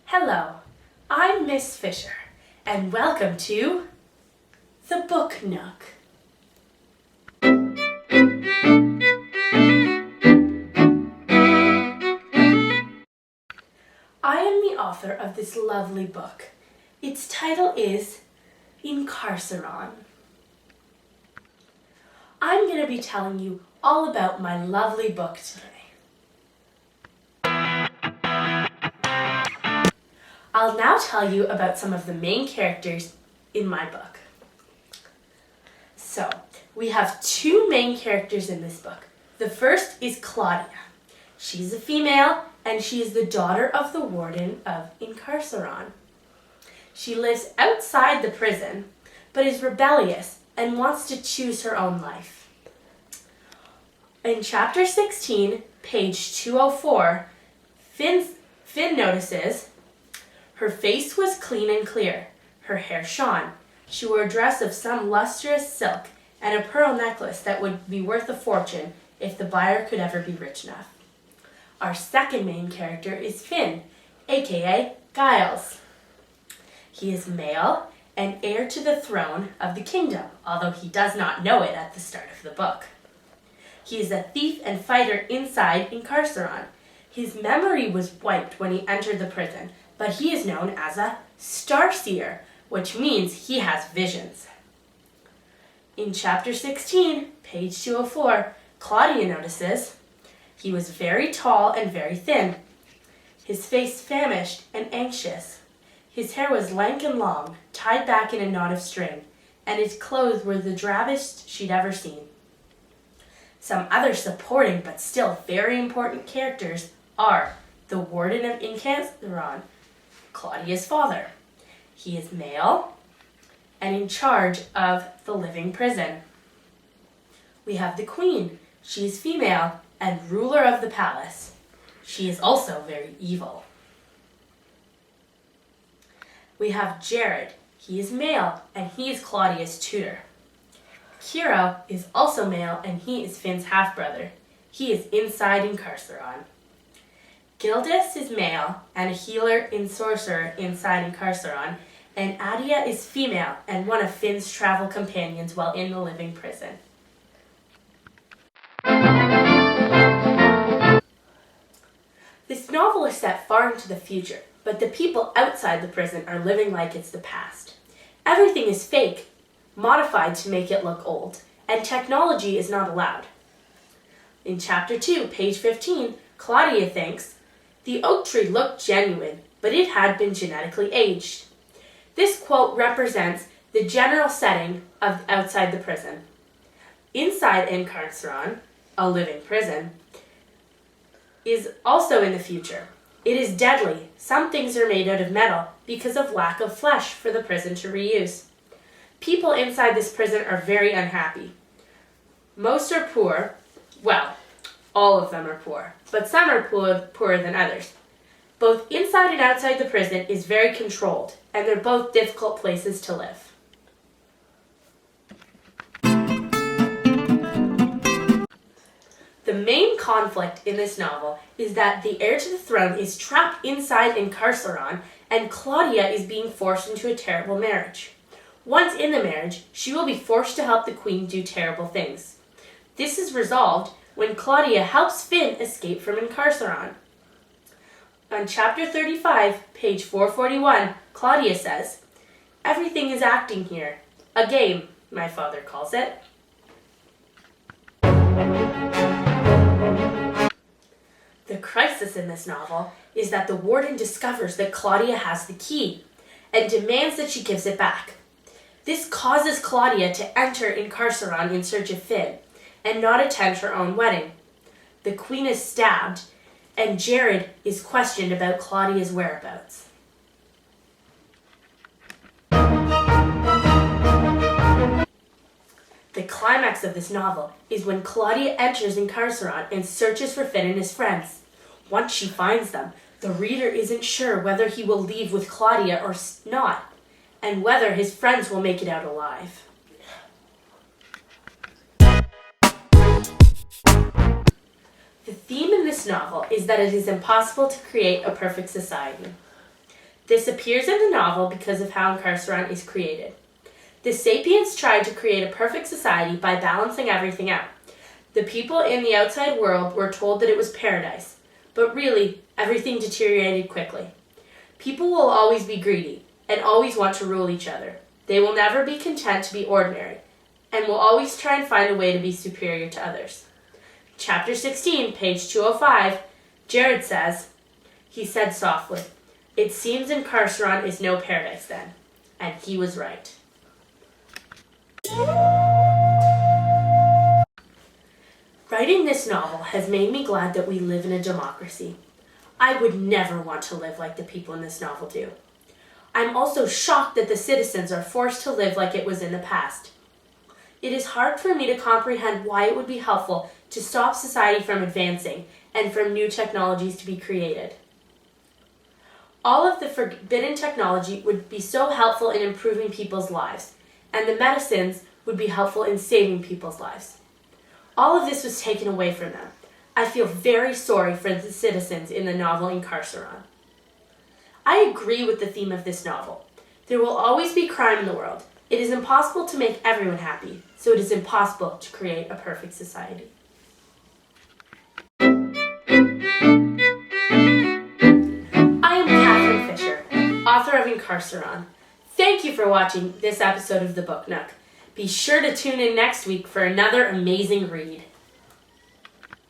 Hello, I'm Miss Fisher, and welcome to the Book Nook. I am the author of this lovely book. Its title is Incarceron. I'm going to be telling you all about my lovely book today. I'll now tell you about some of the main characters in my book. So, we have two main characters in this book. The first is Claudia. She's a female, and she is the daughter of the warden of Incarceron. She lives outside the prison, but is rebellious and wants to choose her own life. In chapter 16, page 204, Finn notices her face was clean and clear, her hair shone. She wore a dress of some lustrous silk and a pearl necklace that would be worth a fortune if the buyer could ever be rich enough. Our second main character is Finn, aka Giles. He is male and heir to the throne of the kingdom, although he does not know it at the start of the book. He is a thief and fighter inside Incarceron. His memory was wiped when he entered the prison, but he is known as a starseer, which means he has visions. In chapter 16, page 204, Claudia notices he was very tall and very thin. His face famished and anxious. His hair was lank and long, tied back in a knot of string, and his clothes were the drabbest she'd ever seen. Some other supporting but still very important characters are the warden of Incarceron, Claudia's father. He is male and in charge of the living prison. We have the queen. She is female and ruler of the palace. She is also very evil. We have Jared. He is male and he is Claudia's tutor. Kiro is also male and he is Finn's half-brother. He is inside Incarceron. Gildus is male and a healer and sorcerer inside Incarceron, and Adia is female and one of Finn's travel companions while in the living prison. This novel is set far into the future, but the people outside the prison are living like it's the past. Everything is fake, modified to make it look old, and technology is not allowed. In chapter 2, page 15, Claudia thinks, "The oak tree looked genuine, but it had been genetically aged." This quote represents the general setting of outside the prison. Inside Incarceron, a living prison, is also in the future. It is deadly. Some things are made out of metal because of lack of flesh for the prison to reuse. People inside this prison are very unhappy. Most are poor. Well, all of them are poor, but some are poorer than others. Both inside and outside the prison is very controlled, and they're both difficult places to live. The main conflict in this novel is that the heir to the throne is trapped inside Incarceron, and Claudia is being forced into a terrible marriage. Once in the marriage, she will be forced to help the queen do terrible things. This is resolved when Claudia helps Finn escape from Incarceron. On chapter 35, page 441, Claudia says, "Everything is acting here. A game, my father calls it." The crisis in this novel is that the warden discovers that Claudia has the key and demands that she gives it back. This causes Claudia to enter Incarceron in search of Finn and not attend her own wedding. The queen is stabbed, and Jared is questioned about Claudia's whereabouts. The climax of this novel is when Claudia enters Incarceron and searches for Finn and his friends. Once she finds them, the reader isn't sure whether he will leave with Claudia or not, and whether his friends will make it out alive. The theme in this novel is that it is impossible to create a perfect society. This appears in the novel because of how Incarceron is created. The sapiens tried to create a perfect society by balancing everything out. The people in the outside world were told that it was paradise, but really, everything deteriorated quickly. People will always be greedy and always want to rule each other. They will never be content to be ordinary and will always try and find a way to be superior to others. Chapter 16, page 205, Jared says, he said softly, "It seems Incarceron is no paradise then." And he was right. Writing this novel has made me glad that we live in a democracy. I would never want to live like the people in this novel do. I'm also shocked that the citizens are forced to live like it was in the past. It is hard for me to comprehend why it would be helpful to stop society from advancing and from new technologies to be created. All of the forbidden technology would be so helpful in improving people's lives, and the medicines would be helpful in saving people's lives. All of this was taken away from them. I feel very sorry for the citizens in the novel Incarceron. I agree with the theme of this novel. There will always be crime in the world. It is impossible to make everyone happy, so it is impossible to create a perfect society. I am Catherine Fisher, author of Incarceron. Thank you for watching this episode of The Book Nook. Be sure to tune in next week for another amazing read.